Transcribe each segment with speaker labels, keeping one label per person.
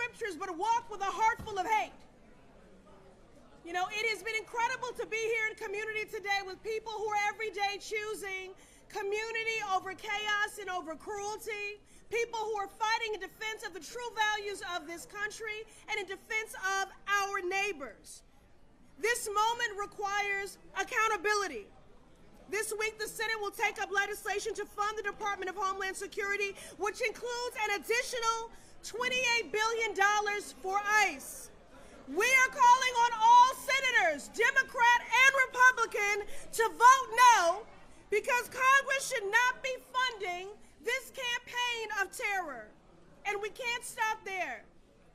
Speaker 1: scriptures, but walk with a heart full of hate. You know, it has been incredible to be here in community today with people who are every day choosing community over chaos and over cruelty, people who are fighting in defense of the true values of this country and in defense of our neighbors. This moment requires accountability. This week, the Senate will take up legislation to fund the Department of Homeland Security, which includes an additional $28 billion for ICE. We are calling on all senators, Democrat and Republican, to vote no, because Congress should not be funding this campaign of terror. And we can't stop there.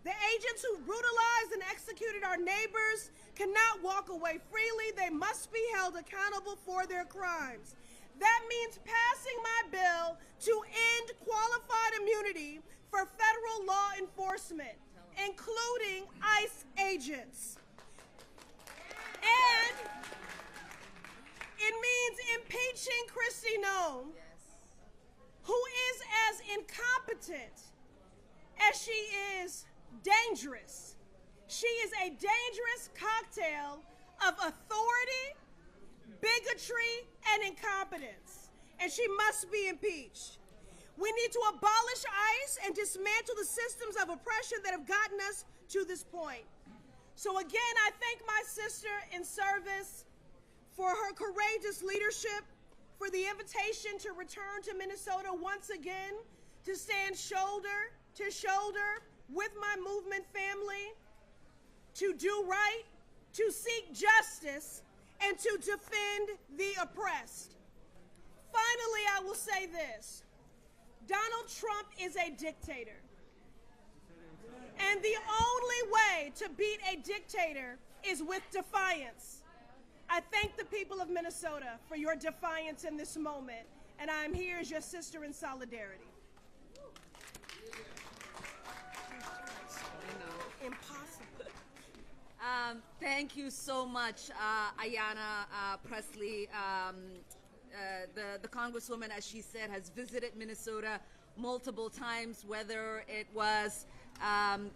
Speaker 1: The agents who brutalized and executed our neighbors cannot walk away freely. They must be held accountable for their crimes. That means passing my bill to end qualified immunity for federal law enforcement, including ICE agents. And it means impeaching Kristi Noem, who is as incompetent as she is dangerous. She is a dangerous cocktail of authority, bigotry, and incompetence, and she must be impeached. We need to abolish ICE and dismantle the systems of oppression that have gotten us to this point. So again, I thank my sister in service for her courageous leadership, for the invitation to return to Minnesota once again, to stand shoulder to shoulder with my movement family, to do right, to seek justice, and to defend the oppressed. Finally, I will say this. Donald Trump is a dictator. And the only way to beat a dictator is with defiance. I thank the people of Minnesota for your defiance in this moment, and I am here as your sister in solidarity. Impossible.
Speaker 2: Thank you so much, Ayanna Pressley. The Congresswoman, as she said, has visited Minnesota multiple times, whether it was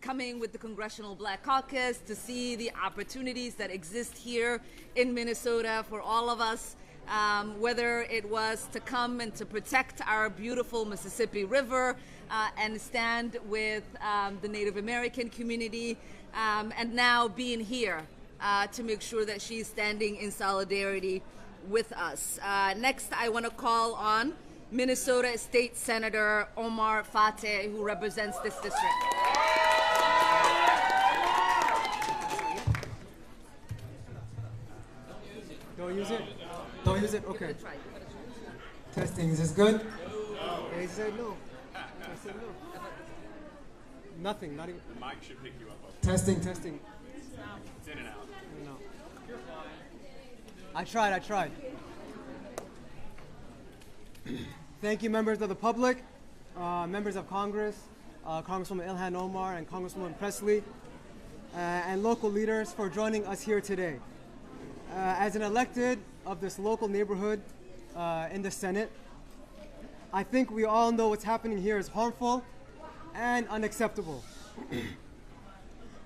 Speaker 2: coming with the Congressional Black Caucus to see the opportunities that exist here in Minnesota for all of us, whether it was to come and to protect our beautiful Mississippi River and stand with the Native American community, and now being here to make sure that she's standing in solidarity with us. Next, I want to call on Minnesota State Senator Omar Fateh, who represents this district.
Speaker 3: Don't use it? Don't use it? Okay. Testing, is this good? He said no. I said no. Nothing, not even.
Speaker 4: The mic should pick you up.
Speaker 3: Testing, testing.
Speaker 4: It's in and out.
Speaker 3: No. I tried. Thank you, members of the public, members of Congress, Congresswoman Ilhan Omar and Congresswoman Pressley, and local leaders for joining us here today. As an elected of this local neighborhood in the Senate, I think we all know what's happening here is harmful and unacceptable.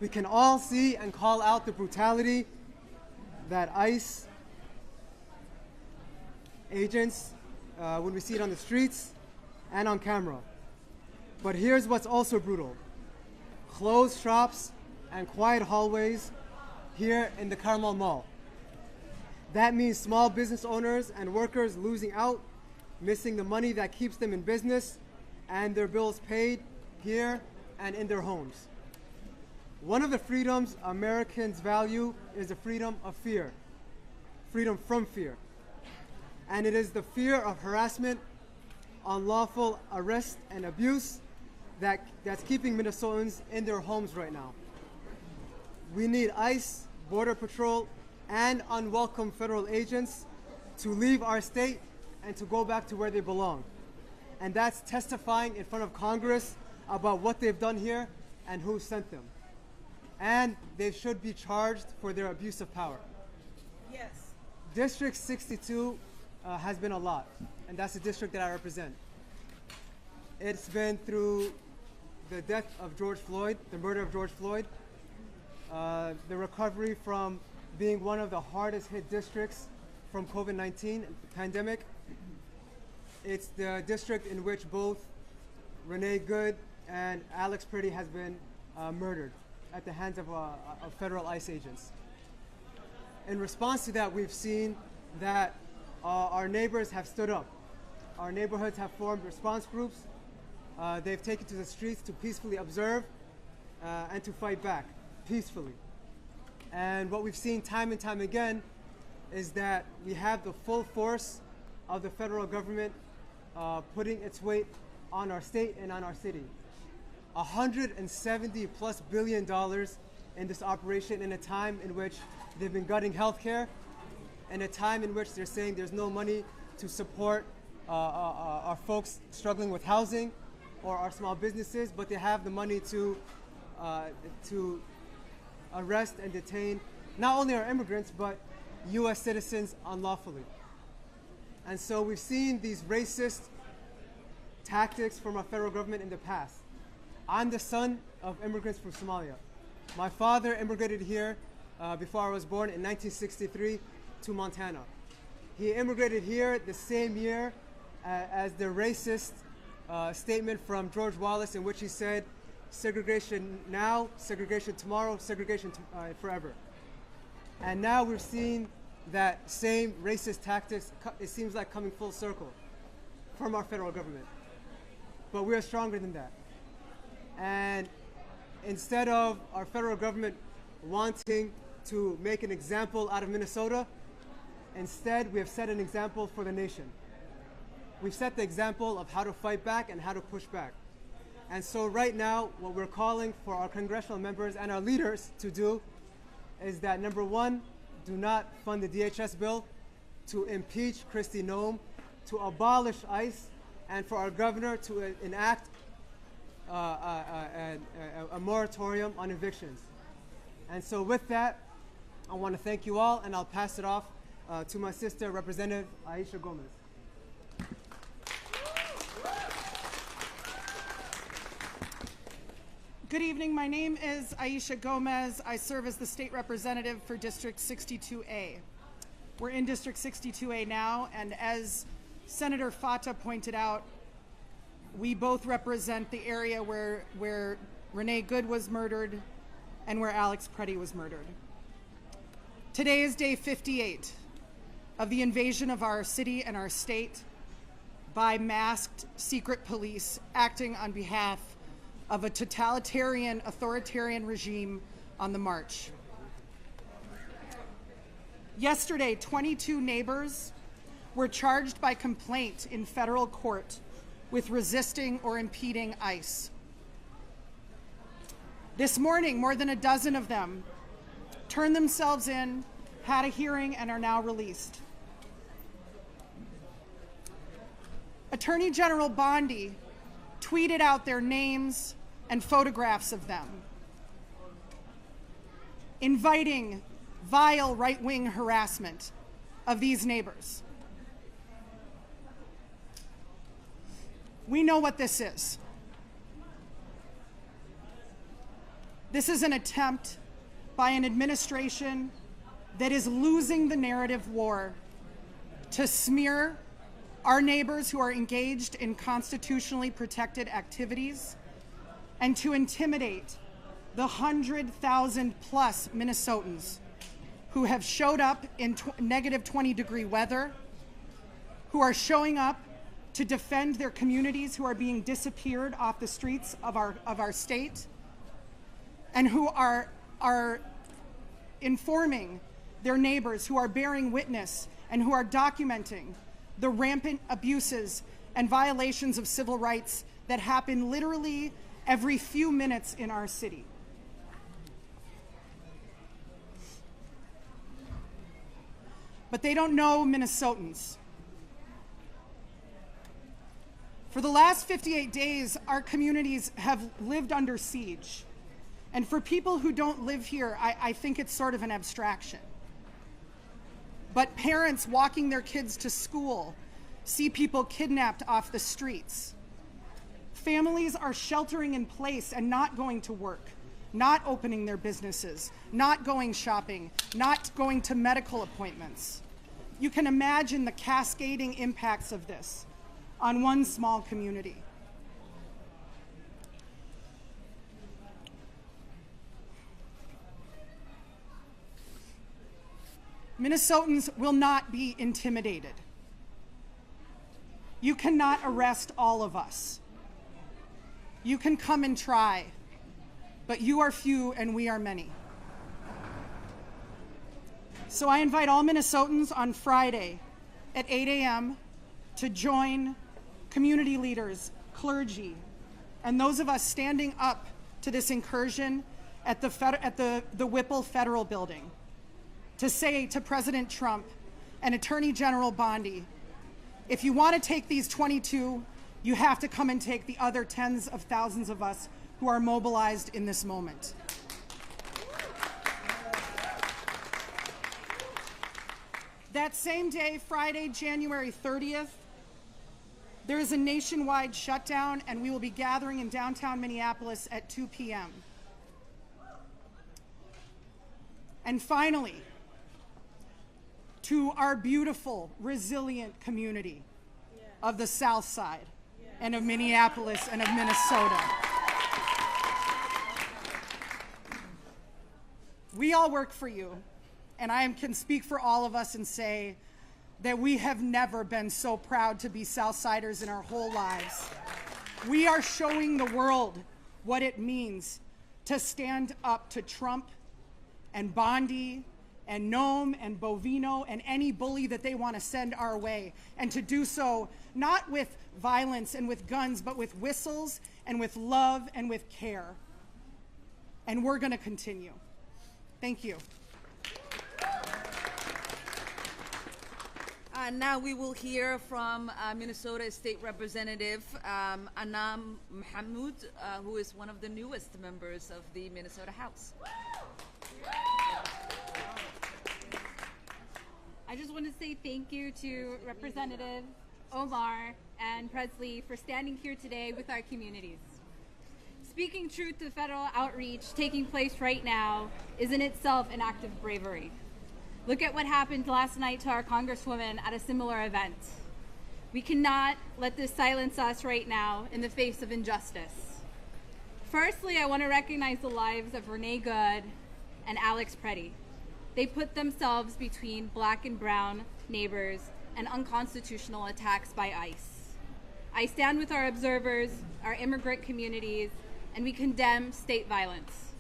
Speaker 3: We can all see and call out the brutality that ICE agents, when we see it on the streets and on camera. But here's what's also brutal. Closed shops and quiet hallways here in the Carmel Mall. That means small business owners and workers losing out, missing the money that keeps them in business and their bills paid here and in their homes. One of the freedoms Americans value is the freedom of fear, freedom from fear. And it is the fear of harassment, unlawful arrest, and abuse that's keeping Minnesotans in their homes right now. We need ICE, Border Patrol, and unwelcome federal agents to leave our state and to go back to where they belong. And that's testifying in front of Congress about what they've done here and who sent them. And they should be charged for their abuse of power.
Speaker 1: Yes.
Speaker 3: District 62 has been a lot, and that's the district that I represent. It's been through the death of George Floyd, the murder of George Floyd, the recovery from being one of the hardest hit districts from COVID-19 pandemic. It's the district in which both Renee Good and Alex Pretty has been murdered at the hands of federal ICE agents. In response to that, we've seen that our neighbors have stood up. Our neighborhoods have formed response groups. They've taken to the streets to peacefully observe and to fight back peacefully. And what we've seen time and time again is that we have the full force of the federal government putting its weight on our state and on our city. $170+ billion in this operation in a time in which they've been gutting healthcare, in a time in which they're saying there's no money to support our folks struggling with housing or our small businesses, but they have the money to arrest and detain not only our immigrants, but U.S. citizens unlawfully. And so we've seen these racist tactics from our federal government in the past. I'm the son of immigrants from Somalia. My father immigrated here before I was born in 1963 to Montana. He immigrated here the same year as the racist statement from George Wallace, in which he said, segregation now, segregation tomorrow, segregation forever. And now we're seeing that same racist tactics, it seems like, coming full circle from our federal government. But we're stronger than that. And instead of our federal government wanting to make an example out of Minnesota, instead we have set an example for the nation. We've set the example of how to fight back and how to push back. And so right now, what we're calling for our congressional members and our leaders to do is that, number one, do not fund the DHS bill, to impeach Kristi Noem, to abolish ICE, and for our governor to enact a moratorium on evictions. And so with that, I want to thank you all, and I'll pass it off to my sister, Representative Aisha Gomez.
Speaker 5: Good evening. My name is Aisha Gomez. I serve as the state representative for District 62A. We're in District 62A now, and as Senator Fatah pointed out, we both represent the area where Renee Good was murdered and where Alex Pretty was murdered. Today is day 58 of the invasion of our city and our state by masked secret police acting on behalf of a totalitarian, authoritarian regime on the march. Yesterday, 22 neighbors were charged by complaint in federal court with resisting or impeding ICE. This morning, more than a dozen of them turned themselves in, had a hearing, and are now released. Attorney General Bondi tweeted out their names and photographs of them, inviting vile right-wing harassment of these neighbors. We know what this is. This is an attempt by an administration that is losing the narrative war to smear our neighbors who are engaged in constitutionally protected activities and to intimidate the 100,000+ Minnesotans who have showed up in negative 20-degree weather, who are showing up to defend their communities who are being disappeared off the streets of our state, and who are informing their neighbors, who are bearing witness and who are documenting the rampant abuses and violations of civil rights that happen literally every few minutes in our city. But they don't know Minnesotans. For the last 58 days, our communities have lived under siege. And for people who don't live here, I think it's sort of an abstraction. But parents walking their kids to school see people kidnapped off the streets. Families are sheltering in place and not going to work, not opening their businesses, not going shopping, not going to medical appointments. You can imagine the cascading impacts of this on one small community. Minnesotans will not be intimidated. You cannot arrest all of us. You can come and try, but you are few and we are many. So I invite all Minnesotans on Friday at 8 a.m. to join community leaders, clergy, and those of us standing up to this incursion at the Whipple Federal Building to say to President Trump and Attorney General Bondi, if you want to take these 22, you have to come and take the other tens of thousands of us who are mobilized in this moment. That same day, Friday, January 30th, there is a nationwide shutdown, and we will be gathering in downtown Minneapolis at 2 p.m. And finally, to our beautiful, resilient community of the South Side and of Minneapolis and of Minnesota. We all work for you, and I can speak for all of us and say that we have never been so proud to be Southsiders in our whole lives. We are showing the world what it means to stand up to Trump and Bondi and Nome and Bovino and any bully that they want to send our way, and to do so not with violence and with guns, but with whistles and with love and with care. And we're going to continue. Thank you.
Speaker 2: Now we will hear from Minnesota State Representative Anam Mahmoud, who is one of the newest members of the Minnesota House.
Speaker 6: I just want to say thank you to Representative Omar and Pressley for standing here today with our communities. Speaking truth to federal outreach taking place right now is in itself an act of bravery. Look at what happened last night to our Congresswoman at a similar event. We cannot let this silence us right now in the face of injustice. Firstly, I want to recognize the lives of Renee Good and Alex Preddy. They put themselves between black and brown neighbors and unconstitutional attacks by ICE. I stand with our observers, our immigrant communities, and we condemn state violence.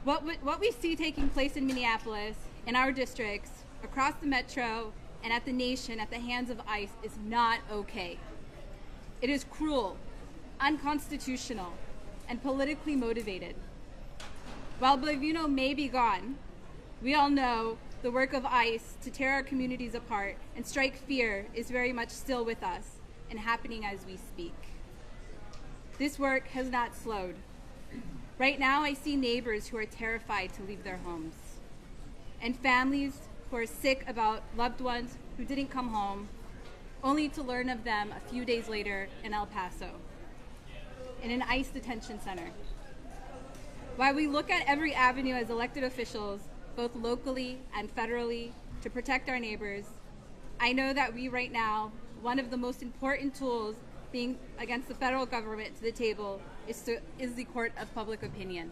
Speaker 6: What we see taking place in Minneapolis, in our districts, across the metro, and at the nation at the hands of ICE is not okay. It is cruel, unconstitutional, and politically motivated. While Bovino may be gone, we all know the work of ICE to tear our communities apart and strike fear is very much still with us and happening as we speak. This work has not slowed. Right now, I see neighbors who are terrified to leave their homes, and families who are sick about loved ones who didn't come home, only to learn of them a few days later in El Paso, in an ICE detention center. While we look at every avenue as elected officials, both locally and federally, to protect our neighbors, I know that we right now, one of the most important tools being against the federal government to the table is the court of public opinion.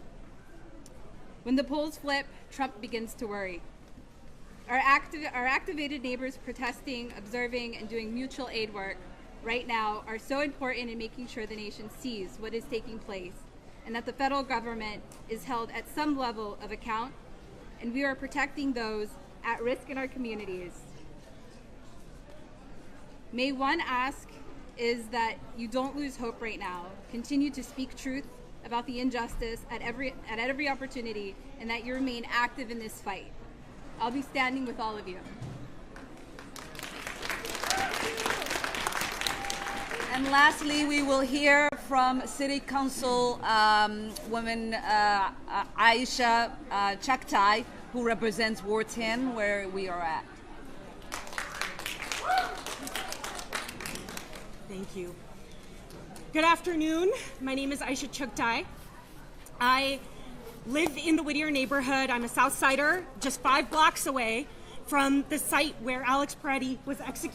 Speaker 6: When the polls flip, Trump begins to worry. Our activated neighbors protesting, observing, and doing mutual aid work right now are so important in making sure the nation sees what is taking place and that the federal government is held at some level of account, and we are protecting those at risk in our communities. May one ask is that you don't lose hope right now. Continue to speak truth about the injustice at every opportunity, and that you remain active in this fight. I'll be standing with all of you.
Speaker 2: And lastly, we will hear from City Council woman Aisha Chaktai, who represents Ward 10, where we are at.
Speaker 7: Thank you. Good afternoon. My name is Aisha Chugtai. I live in the Whittier neighborhood. I'm a South Sider, just 5 blocks away from the site where Alex Peretti was executed.